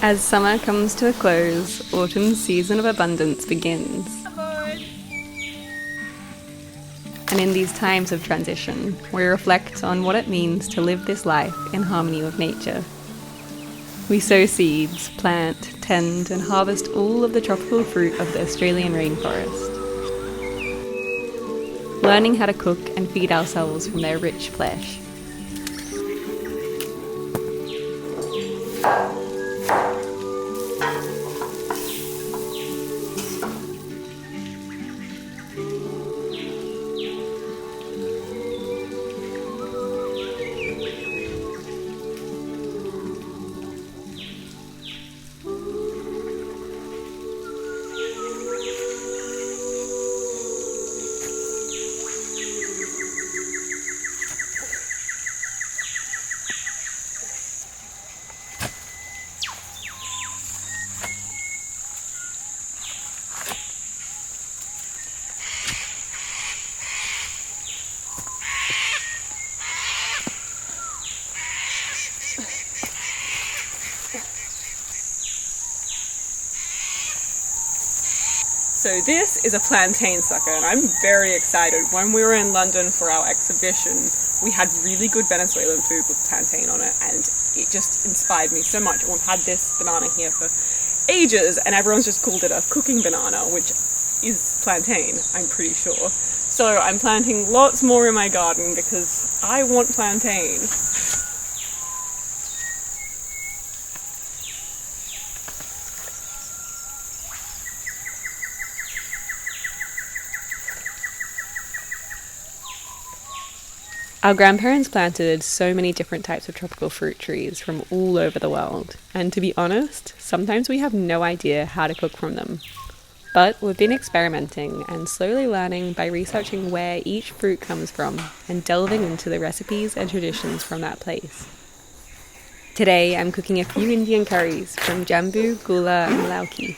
As summer comes to a close, autumn's season of abundance begins. And in these times of transition, we reflect on what it means to live this life in harmony with nature. We sow seeds, plant, tend, and harvest all of the tropical fruit of the Australian rainforest, learning how to cook and feed ourselves from their rich flesh. So this is a plantain sucker, and I'm very excited. When we were in London for our exhibition, we had really good Venezuelan food with plantain on it, and it just inspired me so much. We've had this banana here for ages, and everyone's just called it a cooking banana, which is plantain, I'm pretty sure. So I'm planting lots more in my garden because I want plantain. Our grandparents planted so many different types of tropical fruit trees from all over the world, and to be honest, sometimes we have no idea how to cook from them. But we've been experimenting and slowly learning by researching where each fruit comes from and delving into the recipes and traditions from that place. Today I'm cooking a few Indian curries from jambu, gular, and lauki.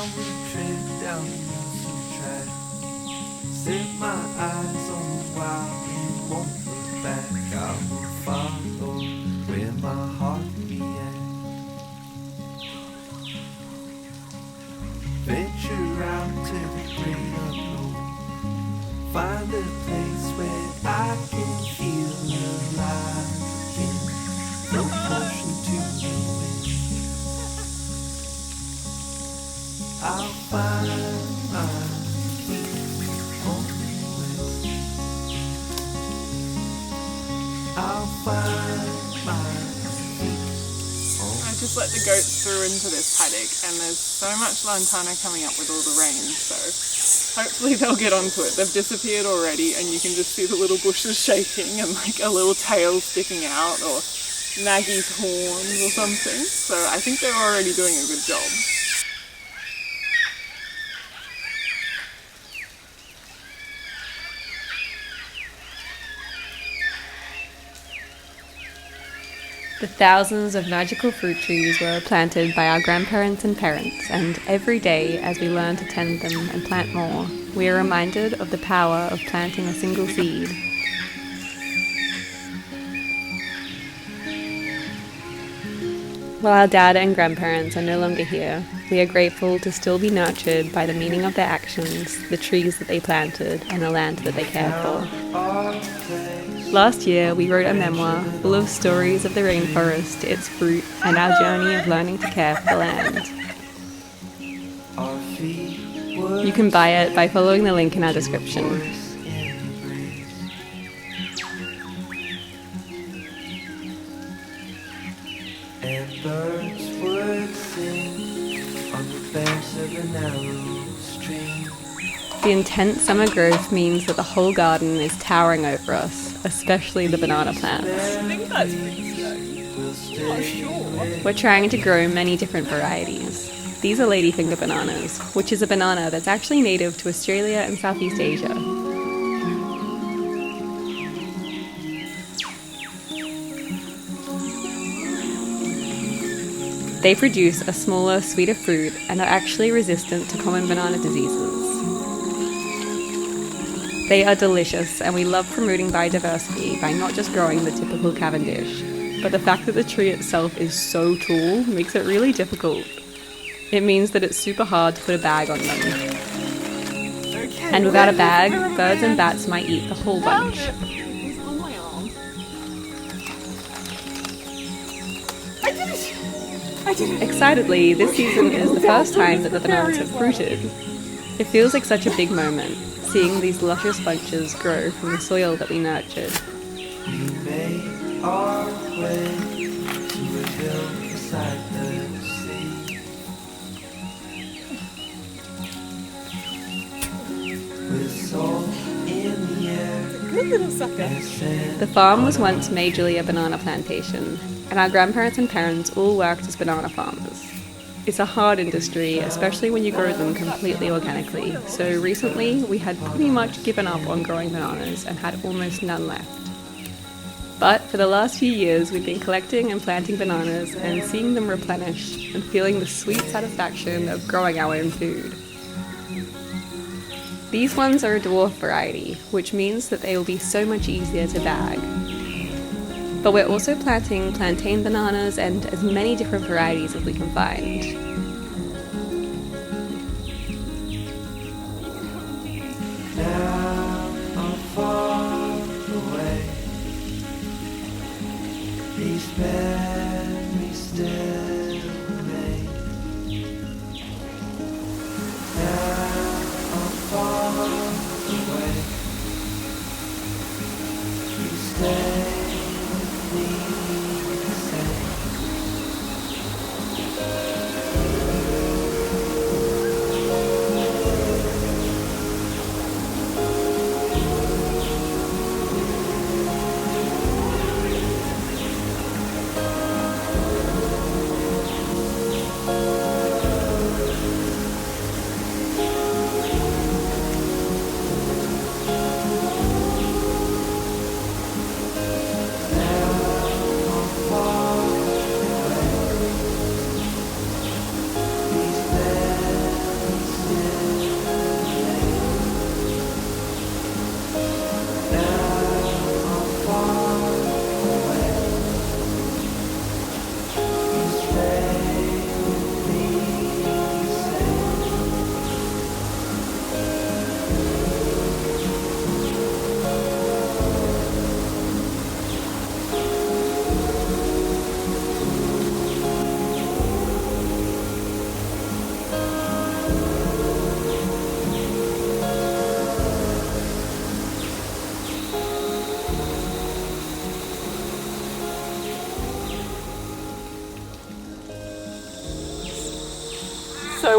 would tread down the lonesome track, set my eyes on the wild and won't look back. I will follow where my heart began. Venture out to the great unknown, find a place where I can feel alive again. No portion to the wind. I'll find my feet on the west. I'll find my feet on I just let the goats through into this paddock, and there's so much lantana coming up with all the rain, so hopefully they'll get onto it. They've disappeared already, and you can just see the little bushes shaking and like a little tail sticking out, or Maggie's horns or something. So I think they're already doing a good job. The thousands of magical fruit trees were planted by our grandparents and parents, and every day as we learn to tend them and plant more, we are reminded of the power of planting a single seed. While our dad and grandparents are no longer here, we are grateful to still be nurtured by the meaning of their actions, the trees that they planted, and the land that they cared for. our place. Last year, we wrote a memoir full of stories of the rainforest, its fruit, and our journey of learning to care for the land. Our feet would You can buy it by following the link in our description. voice in the breeze. And birds would sing on the banks of a narrow stream. The intense summer growth means that the whole garden is towering over us, especially the banana plants. I think that's pretty slow. I'm not sure. We're trying to grow many different varieties. These are ladyfinger bananas, which is a banana that's actually native to Australia and Southeast Asia. They produce a smaller, sweeter fruit and are actually resistant to common banana diseases. They are delicious, and we love promoting biodiversity by not just growing the typical Cavendish, but the fact that the tree itself is so tall makes it really difficult. It means that it's super hard to put a bag on them. Okay, And without a bag, birds and bats might eat the whole bunch. He's on my arm. I did it! I did it! Excitedly, this season is the first time that the bananas have fruited. It feels like such a big moment, seeing these luscious bunches grow from the soil that we nurtured. We made our way to a hill beside the sea. With salt in the air Good little sucker. and sand. The farm was once majorly a banana plantation, and our grandparents and parents all worked as banana farmers. It's a hard industry, especially when you grow them completely organically, so recently we had pretty much given up on growing bananas and had almost none left. But for the last few years we've been collecting and planting bananas and seeing them replenish and feeling the sweet satisfaction of growing our own food. These ones are a dwarf variety, which means that they will be so much easier to bag. But we're also planting plantain bananas and as many different varieties as we can find. Now I'm far away. These memories still remain. Now I'm far away. You stay with me the same.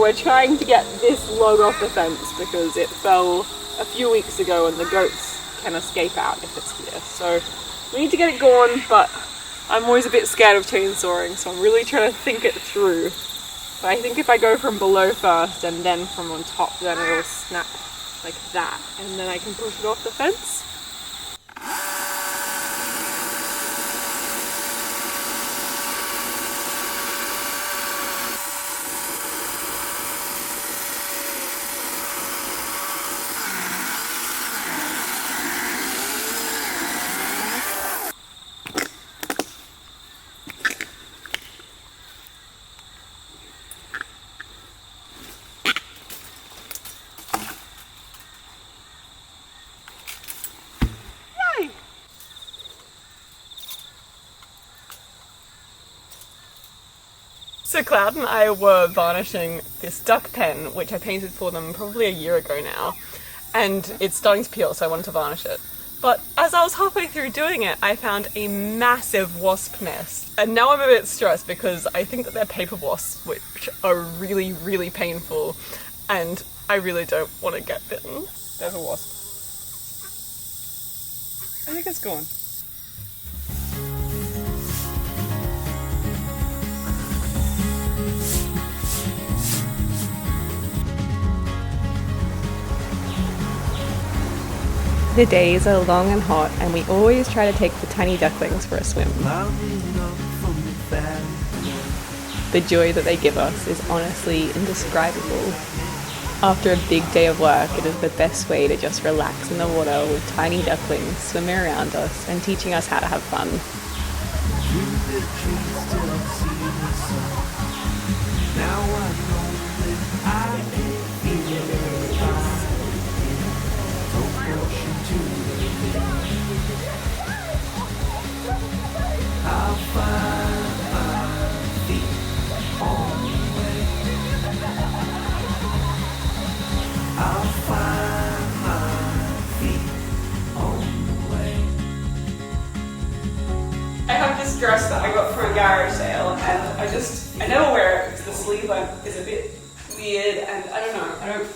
we're trying to get this log off the fence because it fell a few weeks ago and the goats can escape out if it's here. So we need to get it gone, but I'm always a bit scared of chainsawing, so I'm really trying to think it through. But I think if I go from below first and then from on top, then it'll snap like that, and then I can push it off the fence. So Cloud and I were varnishing this duck pen, which I painted for them probably a year ago now, and it's starting to peel, so I wanted to varnish it. But as I was halfway through doing it, I found a massive wasp nest, and now I'm a bit stressed because I think that they're paper wasps, which are really, really painful, and I really don't want to get bitten. There's a wasp. I think it's gone. The days are long and hot, and we always try to take the tiny ducklings for a swim. The joy that they give us is honestly indescribable. After a big day of work, it is the best way to just relax in the water with tiny ducklings swimming around us and teaching us how to have fun. I have this dress that I got from a garage sale, and I never wear it because the sleeve is a bit weird, and I don't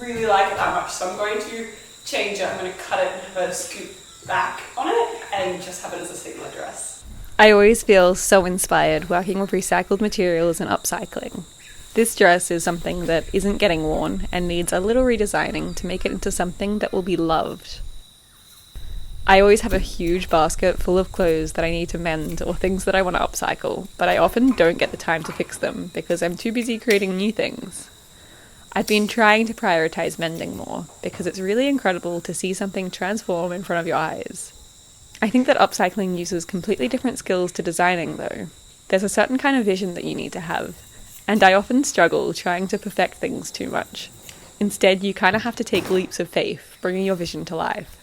really like it that much, so I'm going to change it. I'm going to cut it and have a scoop back on it and just have it as a single dress. I always feel so inspired working with recycled materials and upcycling. This dress is something that isn't getting worn and needs a little redesigning to make it into something that will be loved. I always have a huge basket full of clothes that I need to mend or things that I want to upcycle, but I often don't get the time to fix them because I'm too busy creating new things. I've been trying to prioritize mending more because it's really incredible to see something transform in front of your eyes. I think that upcycling uses completely different skills to designing though. There's a certain kind of vision that you need to have, and I often struggle trying to perfect things too much. Instead, you kind of have to take leaps of faith, bringing your vision to life.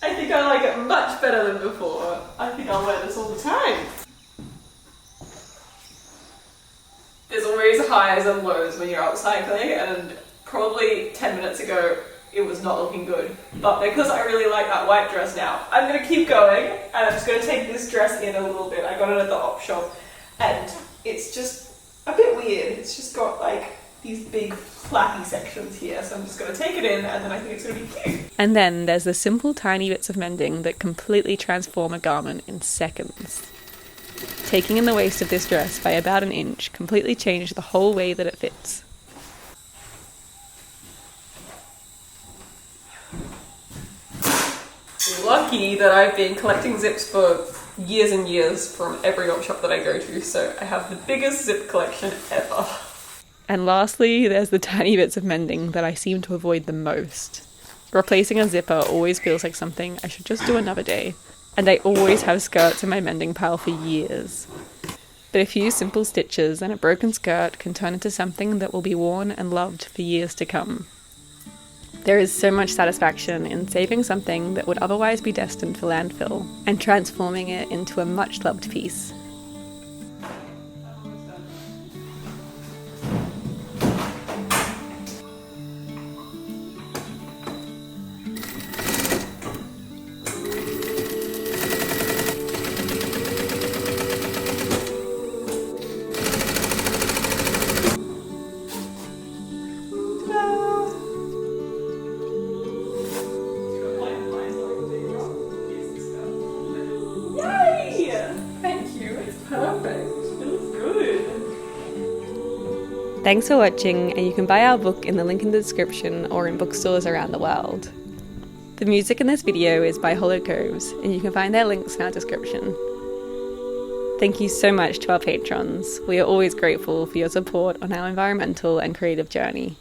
I think I like it much better than before. I think I'll wear this all the time. There's always highs and lows when you're upcycling, and probably 10 minutes ago it was not looking good. But because I really like that white dress now, I'm going to keep going, and I'm just going to take this dress in a little bit. I got it at the op shop, and it's just a bit weird. It's just got like these big flappy sections here, so I'm just going to take it in, and then I think it's going to be cute. And then there's the simple tiny bits of mending that completely transform a garment in seconds. Taking in the waist of this dress by about an inch completely changed the whole way that it fits. Lucky that I've been collecting zips for years and years from every op shop that I go to, so I have the biggest zip collection ever. And lastly, there's the tiny bits of mending that I seem to avoid the most. Replacing a zipper always feels like something I should just do another day, and I always have skirts in my mending pile for years. But a few simple stitches and a broken skirt can turn into something that will be worn and loved for years to come. There is so much satisfaction in saving something that would otherwise be destined for landfill and transforming it into a much-loved piece. Thanks for watching, and you can buy our book in the link in the description or in bookstores around the world. The music in this video is by Hollow Coves, and you can find their links in our description. Thank you so much to our patrons. We are always grateful for your support on our environmental and creative journey.